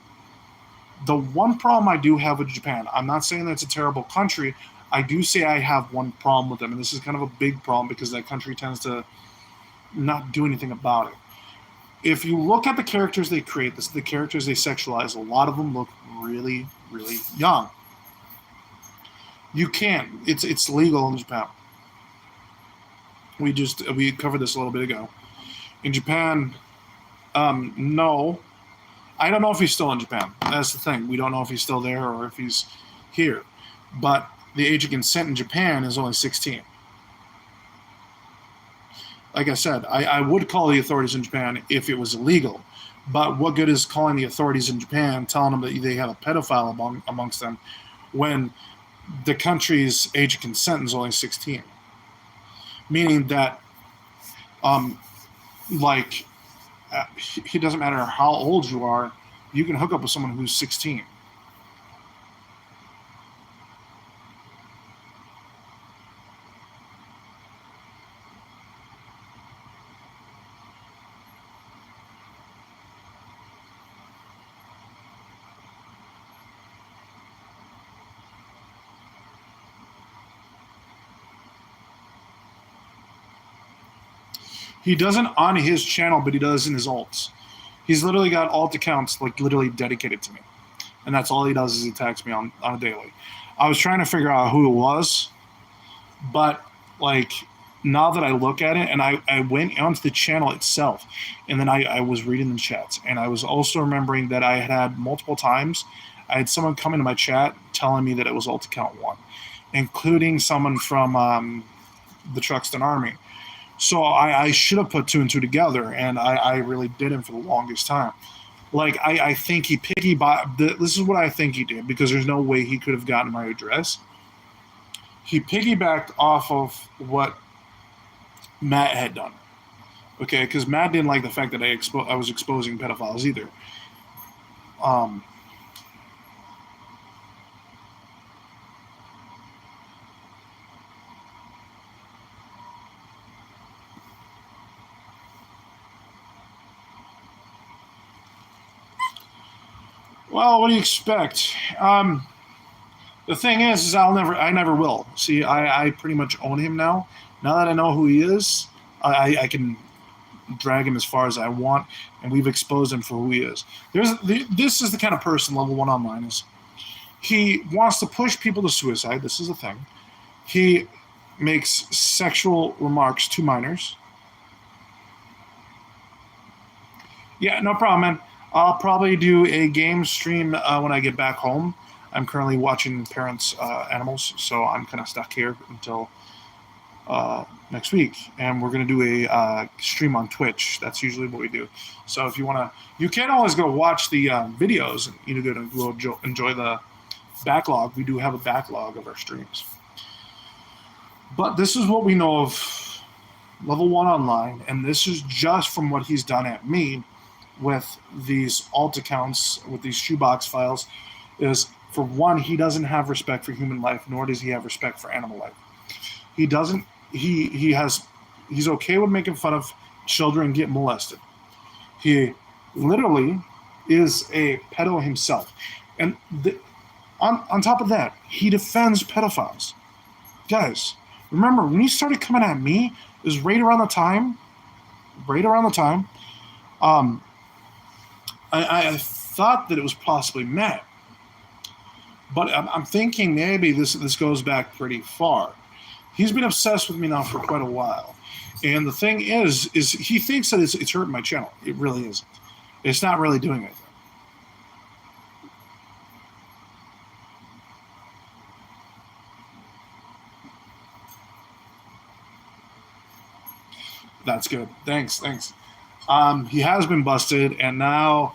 The one problem I do have with Japan, I'm not saying that it's a terrible country. I do say I have one problem with them, and this is kind of a big problem because that country tends to not do anything about it. If you look at the characters they create, the characters they sexualize, a lot of them look really, really young. You can't. It's legal in Japan. We covered this a little bit ago. In Japan, no. I don't know if he's still in Japan. That's the thing. We don't know if he's still there or if he's here. But the age of consent in Japan is only 16. Like I said, I would call the authorities in Japan if it was illegal. But what good is calling the authorities in Japan, telling them that they have a pedophile amongst them, when the country's age of consent is only 16? Meaning that, like, it doesn't matter how old you are, you can hook up with someone who's 16. He doesn't on his channel, but he does in his alts. He's literally got alt accounts like literally dedicated to me, and that's all he does is he attacks me on a daily. I was trying to figure out who it was, but like now that I look at it, and I went onto the channel itself, and then I was reading the chats, and I was also remembering that I had multiple times I had someone come into my chat telling me that it was alt account 1, including someone from the Truxton Army. So I should have put 2 and 2 together, and I really didn't for the longest time. Like, I think he this is what I think he did, because there's no way he could have gotten my address. He piggybacked off of what Matt had done. Okay, because Matt didn't like the fact that I was exposing pedophiles either. Well, what do you expect? The thing is I never will. See, I pretty much own him now. Now that I know who he is, I can drag him as far as I want, and we've exposed him for who he is. This is the kind of person level 1 online is. He wants to push people to suicide. This is the thing. He makes sexual remarks to minors. Yeah, no problem, man. I'll probably do a game stream when I get back home. I'm currently watching Parents Animals, so I'm kind of stuck here until next week. And we're going to do a stream on Twitch. That's usually what we do. So if you want to, you can always go watch the videos and go enjoy the backlog. We do have a backlog of our streams. But this is what we know of level 1 online, and this is just from what he's done at me with these alt accounts, with these shoebox files, is, for one, he doesn't have respect for human life, nor does he have respect for animal life. He doesn't. He's okay with making fun of children get molested. He literally is a pedo himself, and on top of that, he defends pedophiles. Guys, remember when he started coming at me? It was right around the time. I thought that it was possibly Matt, but I'm thinking maybe this goes back pretty far. He's been obsessed with me now for quite a while, and the thing is he thinks that it's hurting my channel. It really isn't. It's not really doing anything. That's good. Thanks. He has been busted, and now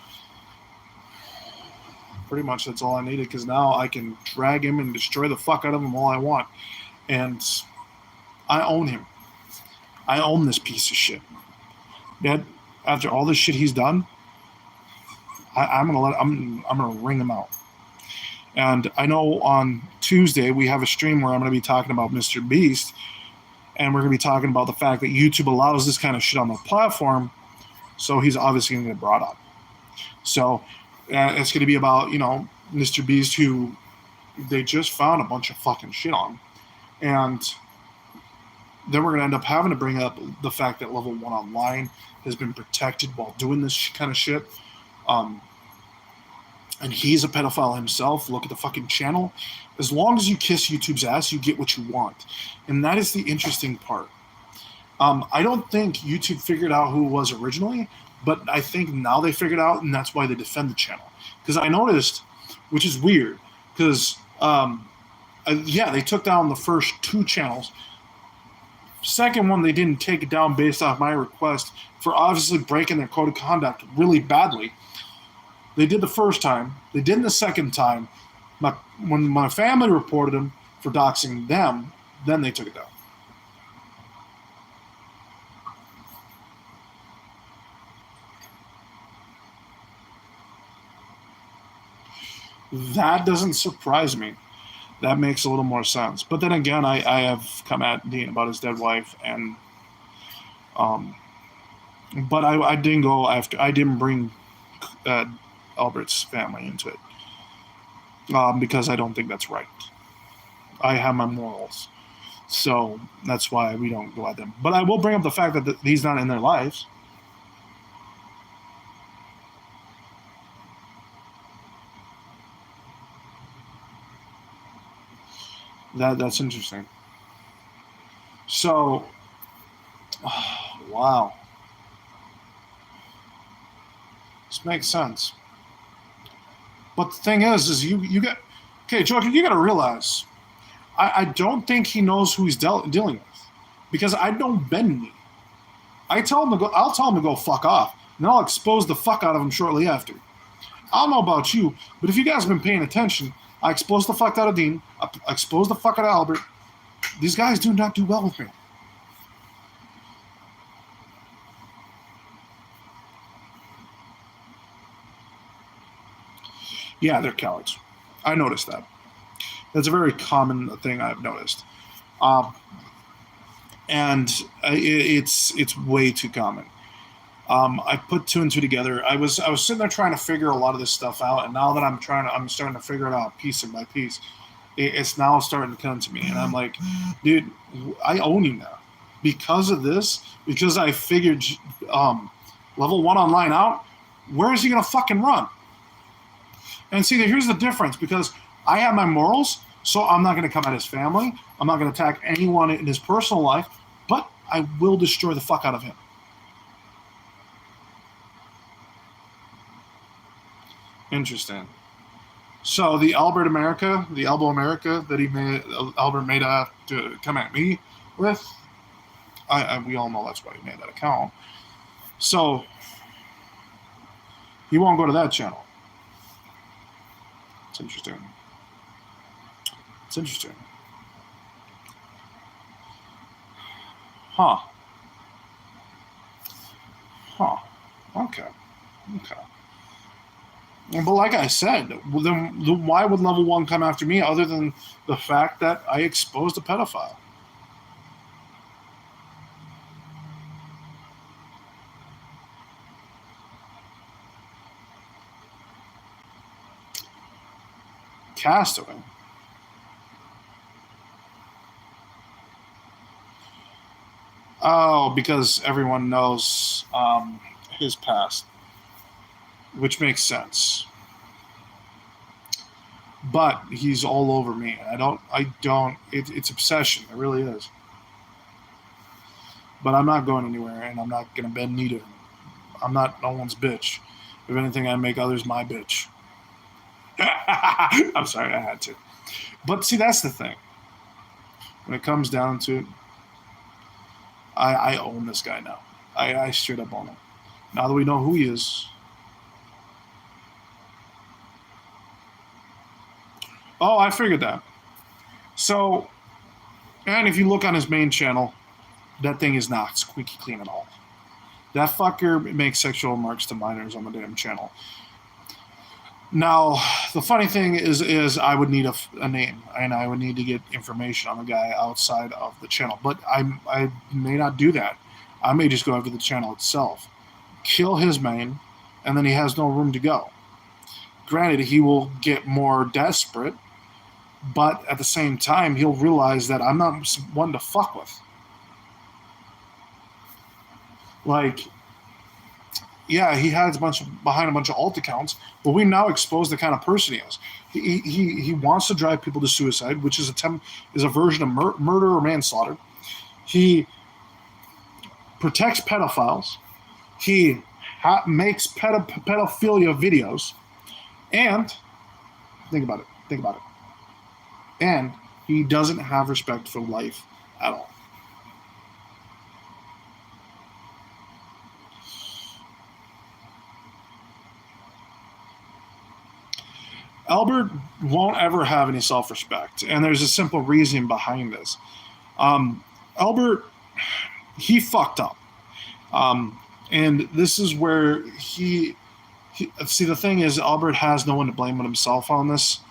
pretty much that's all I needed, because now I can drag him and destroy the fuck out of him all I want. And I own him. I own this piece of shit. Dad, after all this shit he's done, I'm gonna ring him out. And I know on Tuesday we have a stream where I'm gonna be talking about Mr. Beast, and we're gonna be talking about the fact that YouTube allows this kind of shit on the platform, so he's obviously gonna get brought up. So it's gonna be about, Mr. Beast, who they just found a bunch of fucking shit on, and then we're gonna end up having to bring up the fact that level 1 online has been protected while doing this kind of shit. And and he's a pedophile himself, look at the fucking channel. As long as you kiss YouTube's ass, you get what you want. And that is the interesting part. I don't think YouTube figured out who it was originally, but I think now they figured out, and that's why they defend the channel. Because I noticed, which is weird, because, they took down the first 2 channels. Second one, they didn't take it down based off my request for obviously breaking their code of conduct really badly. They did the first time. They did the second time. When my family reported them for doxing them, then they took it down. That doesn't surprise me. That makes a little more sense. But then again, I have come at Dean about his dead wife, and but I didn't go after. I didn't bring Albert's family into it because I don't think that's right. I have my morals, so that's why we don't go at them. But I will bring up the fact that he's not in their lives. That's interesting. So, wow, this makes sense. But the thing is you got okay, Joker. You got to realize, I don't think he knows who he's dealing with, because I don't bend me. I'll tell him to go fuck off, and then I'll expose the fuck out of him shortly after. I don't know about you, but if you guys have been paying attention, I exposed the fuck out of Dean. I exposed the fuck out of Albert. These guys do not do well with me. Yeah, they're cowards. I noticed that. That's a very common thing I've noticed. And it's way too common. I put 2 and 2 together. I was sitting there trying to figure a lot of this stuff out, and now that I'm starting to figure it out piece by piece. It's now starting to come to me, and I'm like, dude, I own you now because of this. Because I figured level 1 online out. Where is he gonna fucking run? And see, here's the difference, because I have my morals, so I'm not gonna come at his family. I'm not gonna attack anyone in his personal life, but I will destroy the fuck out of him. Interesting. So the Elbow America that Albert made to come at me with, we all know that's why he made that account. So he won't go to that channel. It's interesting. It's interesting. Huh. Okay. But like I said, then why would level 1 come after me other than the fact that I exposed a pedophile? Castaway. Oh, because everyone knows his past, which makes sense. But he's all over me. It's obsession. It really is. But I'm not going anywhere, and I'm not going to bend knee to him. I'm not no one's bitch. If anything, I make others my bitch. I'm sorry, I had to. But see, that's the thing. When it comes down to it, I own this guy now. I straight up own him. Now that we know who he is. Oh, I figured that. So, and if you look on his main channel, that thing is not squeaky clean at all. That fucker makes sexual remarks to minors on the damn channel. Now, the funny thing is I would need a name, and I would need to get information on the guy outside of the channel. But I may not do that. I may just go after the channel itself, kill his main, and then he has no room to go. Granted, he will get more desperate, but at the same time, he'll realize that I'm not one to fuck with. Like, yeah, he hides behind a bunch of alt accounts, but we now expose the kind of person he is. He wants to drive people to suicide, which is a version of murder or manslaughter. He protects pedophiles. He makes pedophilia videos, and think about it. Think about it. And he doesn't have respect for life at all. Albert won't ever have any self-respect, and there's a simple reason behind this. Albert, he fucked up, and this is where he see. The thing is, Albert has no one to blame but himself on this.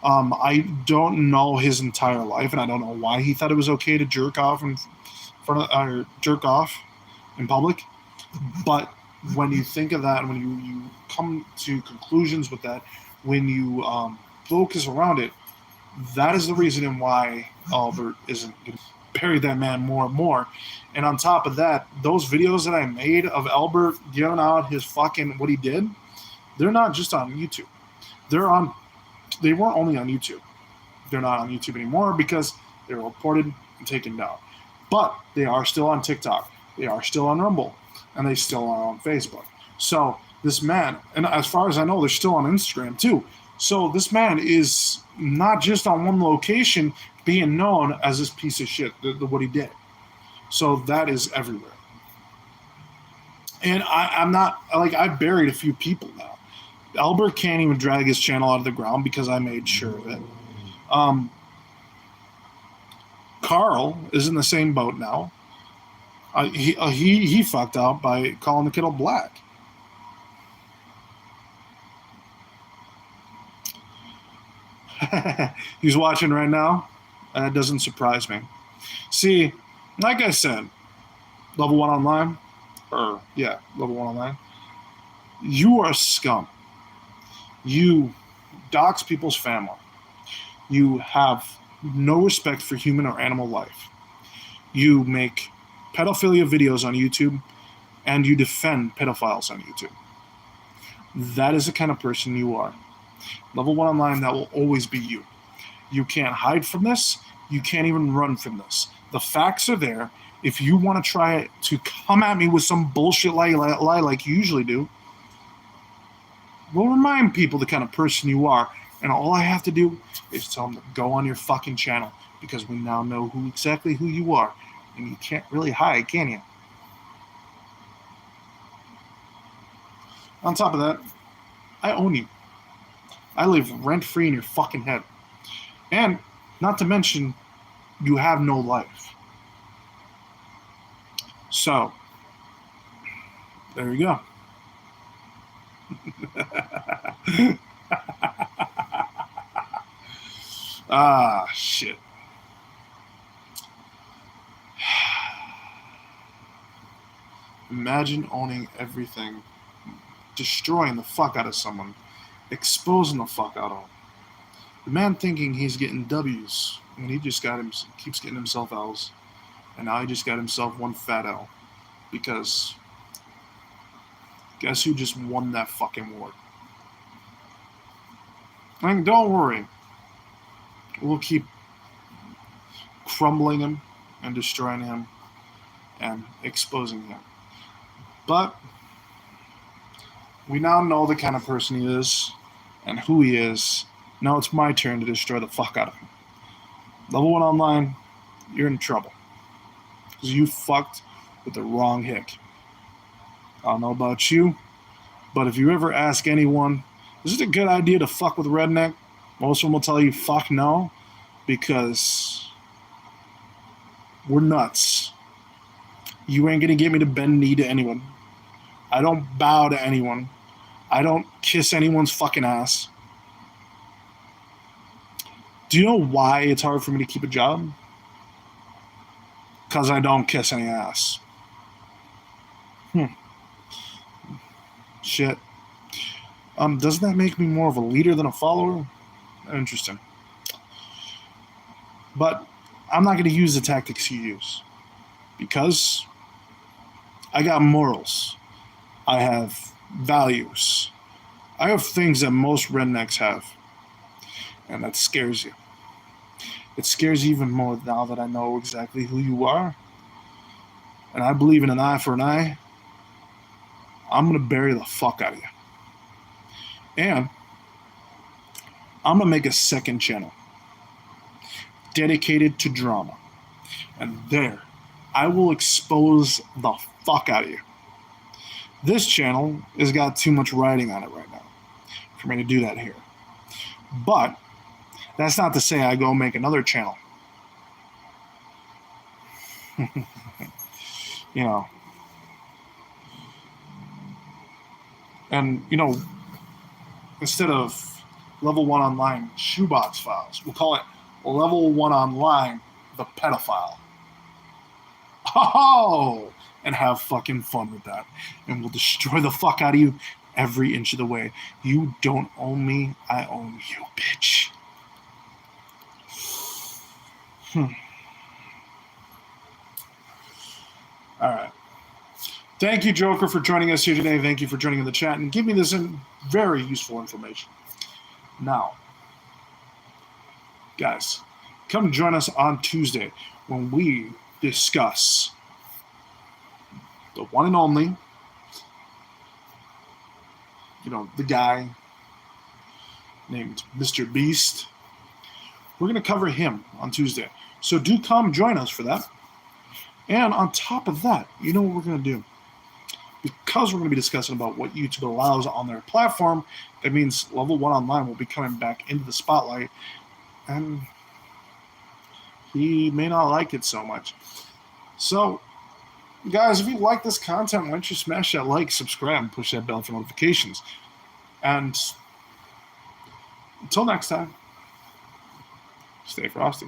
I don't know his entire life, and I don't know why he thought it was okay to jerk off in front of or jerk off in public. But when you think of that, when you come to conclusions with that, when you focus around it, that is the reason why Albert isn't going to bury that man more and more. And on top of that, those videos that I made of Albert giving out his fucking what he did, they're not just on YouTube. They weren't only on YouTube. They're not on YouTube anymore because they were reported and taken down. But they are still on TikTok. They are still on Rumble. And they still are on Facebook. So this man, and as far as I know, they're still on Instagram too. So this man is not just on one location being known as this piece of shit, what he did. So that is everywhere. And I'm not, like, I've buried a few people now. Albert can't even drag his channel out of the ground because I made sure of it. Carl is in the same boat now. He fucked out by calling the kettle black. He's watching right now. That doesn't surprise me. See, like I said, level 1 online, level 1 online, you are scum. You dox people's family. You have no respect for human or animal life. You make pedophilia videos on YouTube, and you defend pedophiles on YouTube. That is the kind of person you are. Level 1 online, that will always be you. You can't hide from this. You can't even run from this. The facts are there. If you want to try to come at me with some bullshit lie like you usually do, we'll remind people the kind of person you are. And all I have to do is tell them to go on your fucking channel, because we now know exactly who you are. And you can't really hide, can you? On top of that, I own you. I live rent-free in your fucking head. And, not to mention, you have no life. So, there you go. Shit. Imagine owning everything, destroying the fuck out of someone, exposing the fuck out of him. The man thinking he's getting W's when he just keeps getting himself L's, and now he just got himself one fat L, because guess who just won that fucking war? I mean, don't worry, we'll keep crumbling him and destroying him and exposing him. But we now know the kind of person he is and who he is. Now it's my turn to destroy the fuck out of him. Level 1 online, you're in trouble. Because you fucked with the wrong hick. I don't know about you, but if you ever ask anyone, is it a good idea to fuck with a redneck? Most of them will tell you, fuck no, because we're nuts. You ain't gonna get me to bend knee to anyone. I don't bow to anyone. I don't kiss anyone's fucking ass. Do you know why it's hard for me to keep a job? Because I don't kiss any ass. Shit. Doesn't that make me more of a leader than a follower? Interesting. But I'm not going to use the tactics you use, because I got morals. I have values. I have things that most rednecks have. And that scares you. It scares you even more now that I know exactly who you are. And I believe in an eye for an eye. I'm going to bury the fuck out of you. And I'm going to make a second channel dedicated to drama. And there, I will expose the fuck out of you. This channel has got too much writing on it right now for me to do that here. But that's not to say I go make another channel. You know. And, you know, instead of level 1 online shoebox files, we'll call it level 1 online the pedophile. Oh! And have fucking fun with that. And we'll destroy the fuck out of you every inch of the way. You don't own me, I own you, bitch. Alright. Thank you, Joker, for joining us here today. Thank you for joining in the chat and giving me this very useful information. Now, guys, come join us on Tuesday when we discuss the one and only, you know, the guy named Mr. Beast. We're going to cover him on Tuesday. So do come join us for that. And on top of that, you know what we're going to do? Because we're going to be discussing about what YouTube allows on their platform, that means level 1 online will be coming back into the spotlight. And he may not like it so much. So, guys, if you like this content, why don't you smash that like, subscribe, and push that bell for notifications. And until next time, stay frosty.